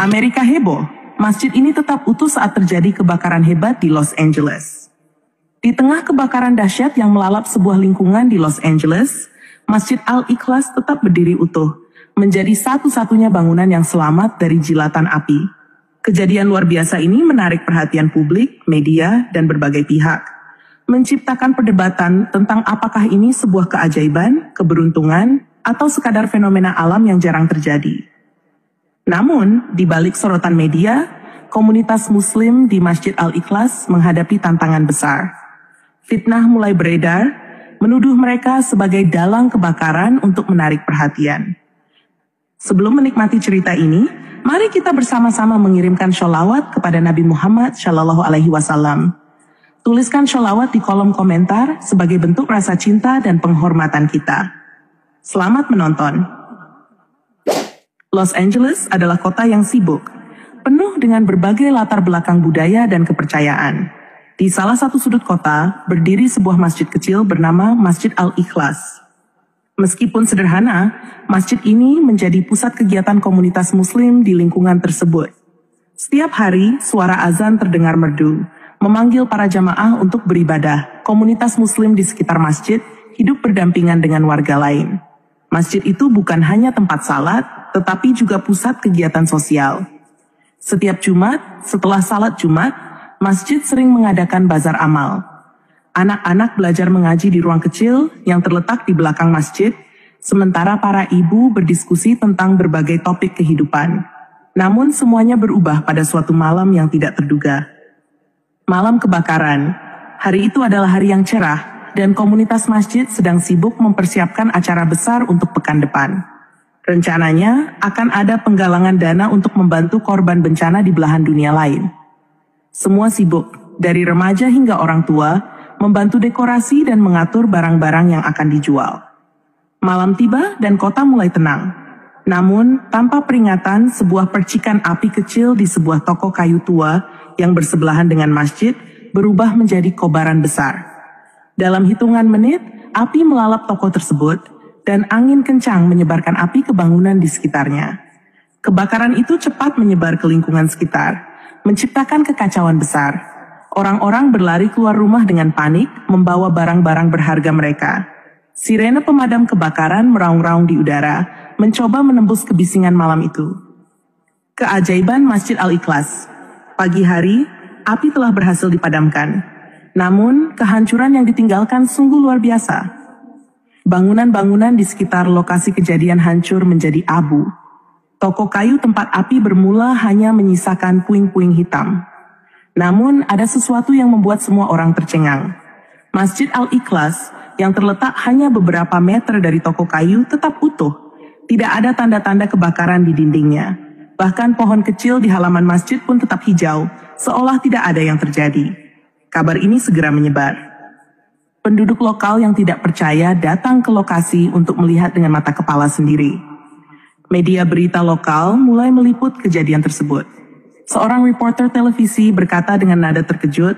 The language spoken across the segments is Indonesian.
Amerika heboh, masjid ini tetap utuh saat terjadi kebakaran hebat di Los Angeles. Di tengah kebakaran dahsyat yang melalap sebuah lingkungan di Los Angeles, Masjid Al-Ikhlas tetap berdiri utuh, menjadi satu-satunya bangunan yang selamat dari jilatan api. Kejadian luar biasa ini menarik perhatian publik, media, dan berbagai pihak, menciptakan perdebatan tentang apakah ini sebuah keajaiban, keberuntungan, atau sekadar fenomena alam yang jarang terjadi. Namun, di balik sorotan media, komunitas Muslim di Masjid Al-Ikhlas menghadapi tantangan besar. Fitnah mulai beredar, menuduh mereka sebagai dalang kebakaran untuk menarik perhatian. Sebelum menikmati cerita ini, mari kita bersama-sama mengirimkan sholawat kepada Nabi Muhammad SAW. Tuliskan sholawat di kolom komentar sebagai bentuk rasa cinta dan penghormatan kita. Selamat menonton. Los Angeles adalah kota yang sibuk, penuh dengan berbagai latar belakang budaya dan kepercayaan. Di salah satu sudut kota, berdiri sebuah masjid kecil bernama Masjid Al-Ikhlas. Meskipun sederhana, masjid ini menjadi pusat kegiatan komunitas muslim di lingkungan tersebut. Setiap hari, suara azan terdengar merdu, memanggil para jamaah untuk beribadah. Komunitas muslim di sekitar masjid hidup berdampingan dengan warga lain. Masjid itu bukan hanya tempat salat, tetapi juga pusat kegiatan sosial. Setiap Jumat, setelah salat Jumat, masjid sering mengadakan bazar amal. Anak-anak belajar mengaji di ruang kecil yang terletak di belakang masjid, sementara para ibu berdiskusi tentang berbagai topik kehidupan. Namun semuanya berubah pada suatu malam yang tidak terduga. Malam kebakaran. Hari itu adalah hari yang cerah, dan komunitas masjid sedang sibuk mempersiapkan acara besar untuk pekan depan. Rencananya akan ada penggalangan dana untuk membantu korban bencana di belahan dunia lain. Semua sibuk, dari remaja hingga orang tua, membantu dekorasi dan mengatur barang-barang yang akan dijual. Malam tiba dan kota mulai tenang. Namun, tanpa peringatan, sebuah percikan api kecil di sebuah toko kayu tua yang bersebelahan dengan masjid berubah menjadi kobaran besar. Dalam hitungan menit, api melalap toko tersebut, dan angin kencang menyebarkan api ke bangunan di sekitarnya. Kebakaran itu cepat menyebar ke lingkungan sekitar, menciptakan kekacauan besar. Orang-orang berlari keluar rumah dengan panik, membawa barang-barang berharga mereka. Sirene pemadam kebakaran meraung-raung di udara, mencoba menembus kebisingan malam itu. Keajaiban Masjid Al-Ikhlas. Pagi hari, api telah berhasil dipadamkan. Namun, kehancuran yang ditinggalkan sungguh luar biasa. Bangunan-bangunan di sekitar lokasi kejadian hancur menjadi abu. Toko kayu tempat api bermula hanya menyisakan puing-puing hitam. Namun, ada sesuatu yang membuat semua orang tercengang. Masjid Al-Ikhlas yang terletak hanya beberapa meter dari toko kayu tetap utuh. Tidak ada tanda-tanda kebakaran di dindingnya. Bahkan pohon kecil di halaman masjid pun tetap hijau, seolah tidak ada yang terjadi. Kabar ini segera menyebar. Penduduk lokal yang tidak percaya datang ke lokasi untuk melihat dengan mata kepala sendiri. Media berita lokal mulai meliput kejadian tersebut. Seorang reporter televisi berkata dengan nada terkejut,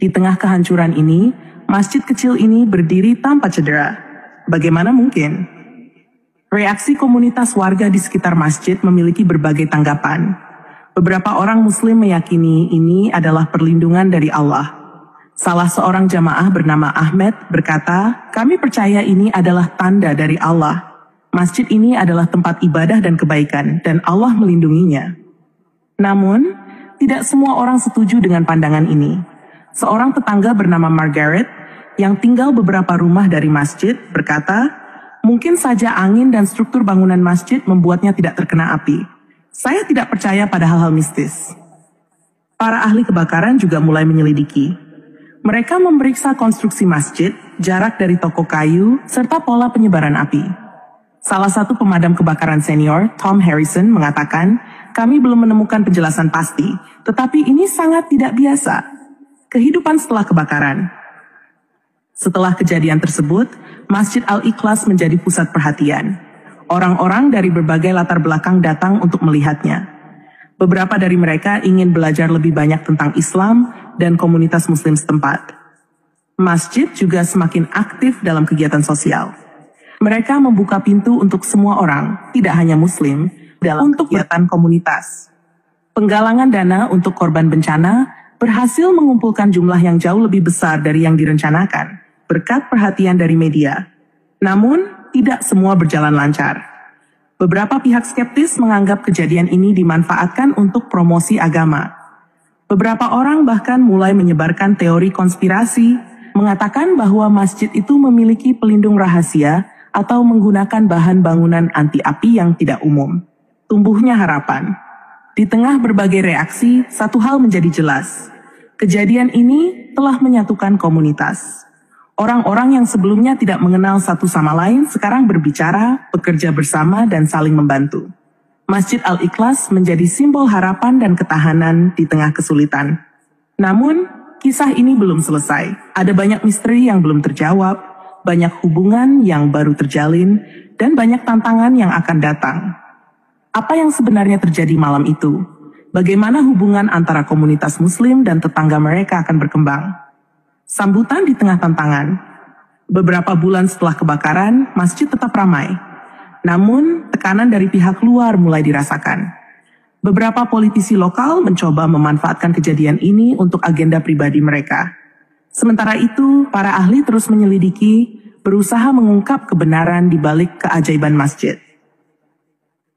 "Di tengah kehancuran ini, masjid kecil ini berdiri tanpa cedera. Bagaimana mungkin?" Reaksi komunitas warga di sekitar masjid memiliki berbagai tanggapan. Beberapa orang Muslim meyakini ini adalah perlindungan dari Allah. Salah seorang jamaah bernama Ahmed berkata, "Kami percaya ini adalah tanda dari Allah. Masjid ini adalah tempat ibadah dan kebaikan, dan Allah melindunginya." Namun, tidak semua orang setuju dengan pandangan ini. Seorang tetangga bernama Margaret, yang tinggal beberapa rumah dari masjid, berkata, "Mungkin saja angin dan struktur bangunan masjid membuatnya tidak terkena api. Saya tidak percaya pada hal-hal mistis." Para ahli kebakaran juga mulai menyelidiki. Mereka memeriksa konstruksi masjid, jarak dari toko kayu, serta pola penyebaran api. Salah satu pemadam kebakaran senior, Tom Harrison, mengatakan, "Kami belum menemukan penjelasan pasti, tetapi ini sangat tidak biasa." Kehidupan setelah kebakaran. Setelah kejadian tersebut, Masjid Al-Ikhlas menjadi pusat perhatian. Orang-orang dari berbagai latar belakang datang untuk melihatnya. Beberapa dari mereka ingin belajar lebih banyak tentang Islam dan komunitas Muslim setempat. Masjid juga semakin aktif dalam kegiatan sosial. Mereka membuka pintu untuk semua orang, tidak hanya Muslim, dalam kegiatan komunitas. Penggalangan dana untuk korban bencana berhasil mengumpulkan jumlah yang jauh lebih besar dari yang direncanakan, berkat perhatian dari media. Namun, tidak semua berjalan lancar. Beberapa pihak skeptis menganggap kejadian ini dimanfaatkan untuk promosi agama. Beberapa orang bahkan mulai menyebarkan teori konspirasi, mengatakan bahwa masjid itu memiliki pelindung rahasia atau menggunakan bahan bangunan anti api yang tidak umum. Tumbuhnya harapan. Di tengah berbagai reaksi, satu hal menjadi jelas. Kejadian ini telah menyatukan komunitas. Orang-orang yang sebelumnya tidak mengenal satu sama lain sekarang berbicara, bekerja bersama, dan saling membantu. Masjid Al-Ikhlas menjadi simbol harapan dan ketahanan di tengah kesulitan. Namun, kisah ini belum selesai. Ada banyak misteri yang belum terjawab, banyak hubungan yang baru terjalin, dan banyak tantangan yang akan datang. Apa yang sebenarnya terjadi malam itu? Bagaimana hubungan antara komunitas Muslim dan tetangga mereka akan berkembang? Sambutan di tengah tantangan. Beberapa bulan setelah kebakaran, masjid tetap ramai. Namun, tekanan dari pihak luar mulai dirasakan. Beberapa politisi lokal mencoba memanfaatkan kejadian ini untuk agenda pribadi mereka. Sementara itu, para ahli terus menyelidiki, berusaha mengungkap kebenaran di balik keajaiban masjid.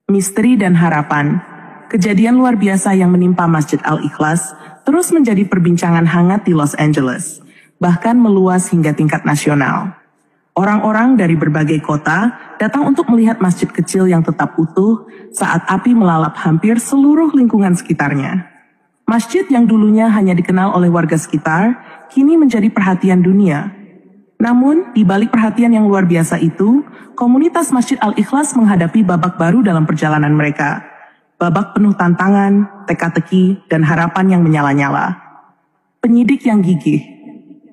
Misteri dan harapan. Kejadian luar biasa yang menimpa Masjid Al-Ikhlas terus menjadi perbincangan hangat di Los Angeles, bahkan meluas hingga tingkat nasional. Orang-orang dari berbagai kota datang untuk melihat masjid kecil yang tetap utuh saat api melalap hampir seluruh lingkungan sekitarnya. Masjid yang dulunya hanya dikenal oleh warga sekitar, kini menjadi perhatian dunia. Namun, di balik perhatian yang luar biasa itu, komunitas Masjid Al-Ikhlas menghadapi babak baru dalam perjalanan mereka. Babak penuh tantangan, teka-teki, dan harapan yang menyala-nyala. Penyidik yang gigih.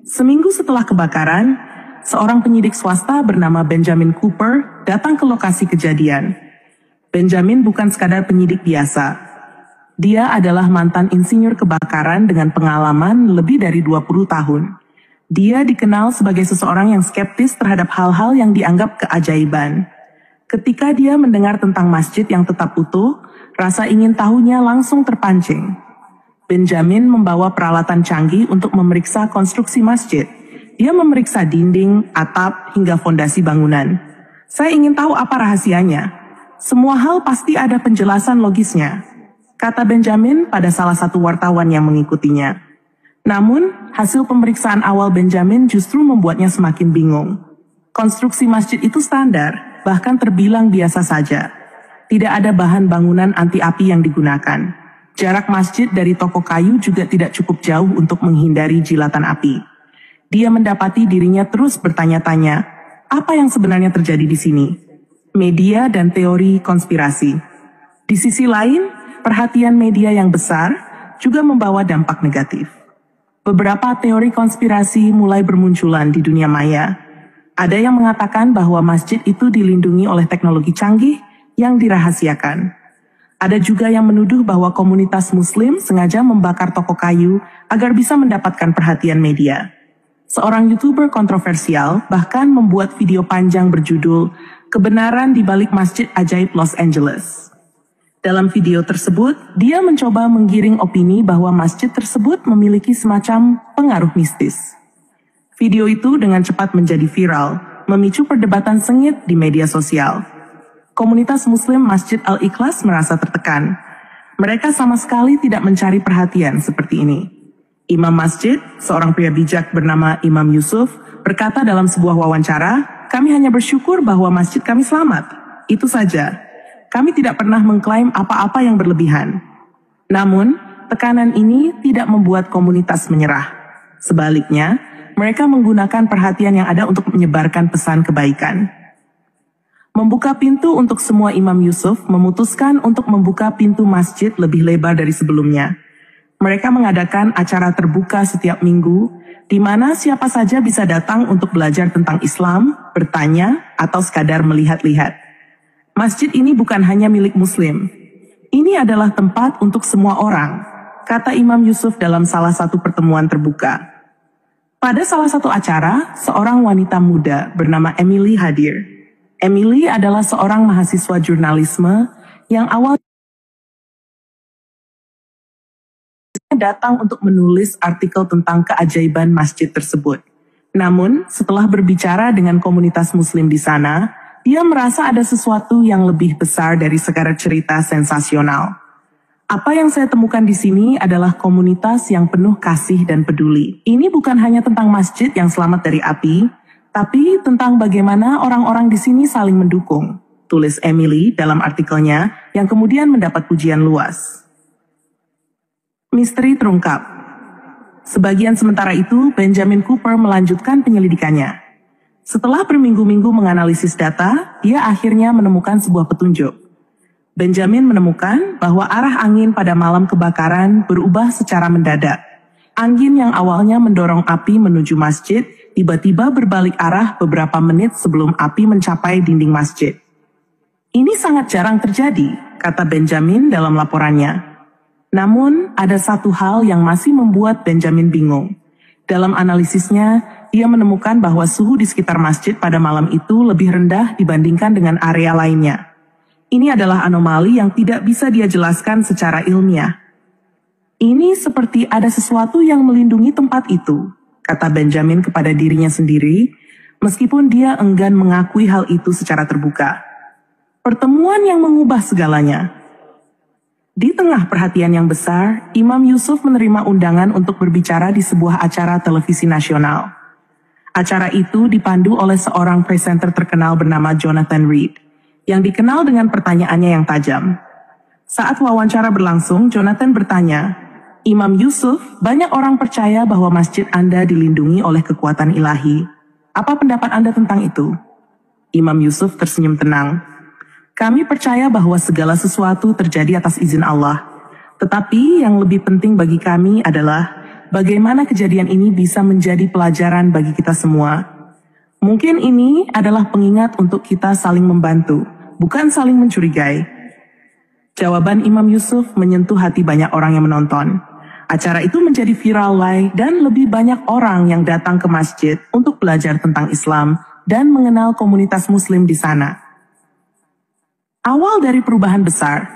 Seminggu setelah kebakaran, seorang penyidik swasta bernama Benjamin Cooper datang ke lokasi kejadian. Benjamin bukan sekadar penyidik biasa. Dia adalah mantan insinyur kebakaran dengan pengalaman lebih dari 20 tahun. Dia dikenal sebagai seseorang yang skeptis terhadap hal-hal yang dianggap keajaiban. Ketika dia mendengar tentang masjid yang tetap utuh, rasa ingin tahunya langsung terpancing. Benjamin membawa peralatan canggih untuk memeriksa konstruksi masjid. Dia memeriksa dinding, atap, hingga fondasi bangunan. Saya ingin tahu apa rahasianya. Semua hal pasti ada penjelasan logisnya, kata Benjamin pada salah satu wartawan yang mengikutinya. Namun, hasil pemeriksaan awal Benjamin justru membuatnya semakin bingung. Konstruksi masjid itu standar, bahkan terbilang biasa saja. Tidak ada bahan bangunan anti api yang digunakan. Jarak masjid dari toko kayu juga tidak cukup jauh untuk menghindari jilatan api. Dia mendapati dirinya terus bertanya-tanya, apa yang sebenarnya terjadi di sini? Media dan teori konspirasi. Di sisi lain, perhatian media yang besar juga membawa dampak negatif. Beberapa teori konspirasi mulai bermunculan di dunia maya. Ada yang mengatakan bahwa masjid itu dilindungi oleh teknologi canggih yang dirahasiakan. Ada juga yang menuduh bahwa komunitas Muslim sengaja membakar toko kayu agar bisa mendapatkan perhatian media. Seorang YouTuber kontroversial bahkan membuat video panjang berjudul "Kebenaran di Balik Masjid Ajaib Los Angeles". Dalam video tersebut, dia mencoba menggiring opini bahwa masjid tersebut memiliki semacam pengaruh mistis. Video itu dengan cepat menjadi viral, memicu perdebatan sengit di media sosial. Komunitas Muslim Masjid Al-Ikhlas merasa tertekan. Mereka sama sekali tidak mencari perhatian seperti ini. Imam masjid, seorang pria bijak bernama Imam Yusuf, berkata dalam sebuah wawancara, "Kami hanya bersyukur bahwa masjid kami selamat. Itu saja. Kami tidak pernah mengklaim apa-apa yang berlebihan." Namun, tekanan ini tidak membuat komunitas menyerah. Sebaliknya, mereka menggunakan perhatian yang ada untuk menyebarkan pesan kebaikan. Membuka pintu untuk semua Imam Yusuf memutuskan untuk membuka pintu masjid lebih lebar dari sebelumnya. Mereka mengadakan acara terbuka setiap minggu, di mana siapa saja bisa datang untuk belajar tentang Islam, bertanya, atau sekadar melihat-lihat. Masjid ini bukan hanya milik Muslim. Ini adalah tempat untuk semua orang, kata Imam Yusuf dalam salah satu pertemuan terbuka. Pada salah satu acara, seorang wanita muda bernama Emily hadir. Emily adalah seorang mahasiswa jurnalisme yang awal datang untuk menulis artikel tentang keajaiban masjid tersebut. Namun, setelah berbicara dengan komunitas muslim di sana, dia merasa ada sesuatu yang lebih besar dari sekadar cerita sensasional. Apa yang saya temukan di sini adalah komunitas yang penuh kasih dan peduli. Ini bukan hanya tentang masjid yang selamat dari api, tapi tentang bagaimana orang-orang di sini saling mendukung, tulis Emily dalam artikelnya yang kemudian mendapat pujian luas. Misteri terungkap. Sebagian sementara itu, Benjamin Cooper melanjutkan penyelidikannya. Setelah berminggu-minggu menganalisis data, dia akhirnya menemukan sebuah petunjuk. Benjamin menemukan bahwa arah angin pada malam kebakaran berubah secara mendadak. Angin yang awalnya mendorong api menuju masjid, tiba-tiba berbalik arah beberapa menit sebelum api mencapai dinding masjid. Ini sangat jarang terjadi, kata Benjamin dalam laporannya. Namun, ada satu hal yang masih membuat Benjamin bingung. Dalam analisisnya, dia menemukan bahwa suhu di sekitar masjid pada malam itu lebih rendah dibandingkan dengan area lainnya. Ini adalah anomali yang tidak bisa dia jelaskan secara ilmiah. Ini seperti ada sesuatu yang melindungi tempat itu, kata Benjamin kepada dirinya sendiri, meskipun dia enggan mengakui hal itu secara terbuka. Pertemuan yang mengubah segalanya. Di tengah perhatian yang besar, Imam Yusuf menerima undangan untuk berbicara di sebuah acara televisi nasional. Acara itu dipandu oleh seorang presenter terkenal bernama Jonathan Reed, yang dikenal dengan pertanyaannya yang tajam. Saat wawancara berlangsung, Jonathan bertanya, "Imam Yusuf, banyak orang percaya bahwa masjid Anda dilindungi oleh kekuatan ilahi. Apa pendapat Anda tentang itu?" Imam Yusuf tersenyum tenang. "Kami percaya bahwa segala sesuatu terjadi atas izin Allah. Tetapi yang lebih penting bagi kami adalah bagaimana kejadian ini bisa menjadi pelajaran bagi kita semua. Mungkin ini adalah pengingat untuk kita saling membantu, bukan saling mencurigai." Jawaban Imam Yusuf menyentuh hati banyak orang yang menonton. Acara itu menjadi viral dan lebih banyak orang yang datang ke masjid untuk belajar tentang Islam dan mengenal komunitas muslim di sana. Awal dari perubahan besar,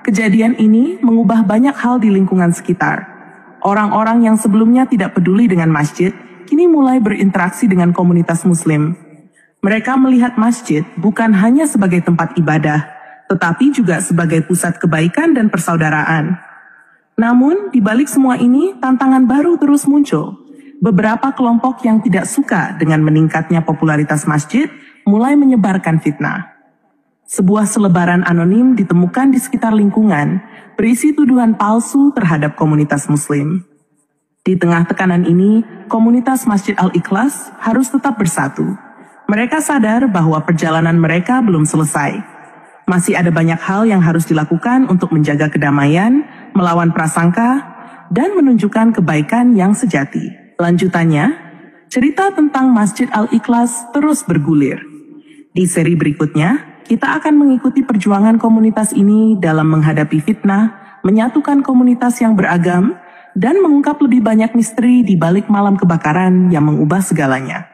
kejadian ini mengubah banyak hal di lingkungan sekitar. Orang-orang yang sebelumnya tidak peduli dengan masjid, kini mulai berinteraksi dengan komunitas muslim. Mereka melihat masjid bukan hanya sebagai tempat ibadah, tetapi juga sebagai pusat kebaikan dan persaudaraan. Namun, di balik semua ini, tantangan baru terus muncul. Beberapa kelompok yang tidak suka dengan meningkatnya popularitas masjid mulai menyebarkan fitnah. Sebuah selebaran anonim ditemukan di sekitar lingkungan, berisi tuduhan palsu terhadap komunitas muslim. Di tengah tekanan ini, komunitas Masjid Al-Ikhlas harus tetap bersatu. Mereka sadar bahwa perjalanan mereka belum selesai. Masih ada banyak hal yang harus dilakukan untuk menjaga kedamaian, melawan prasangka, dan menunjukkan kebaikan yang sejati. Lanjutannya, cerita tentang Masjid Al-Ikhlas terus bergulir. Di seri berikutnya, kita akan mengikuti perjuangan komunitas ini dalam menghadapi fitnah, menyatukan komunitas yang beragam, dan mengungkap lebih banyak misteri di balik malam kebakaran yang mengubah segalanya.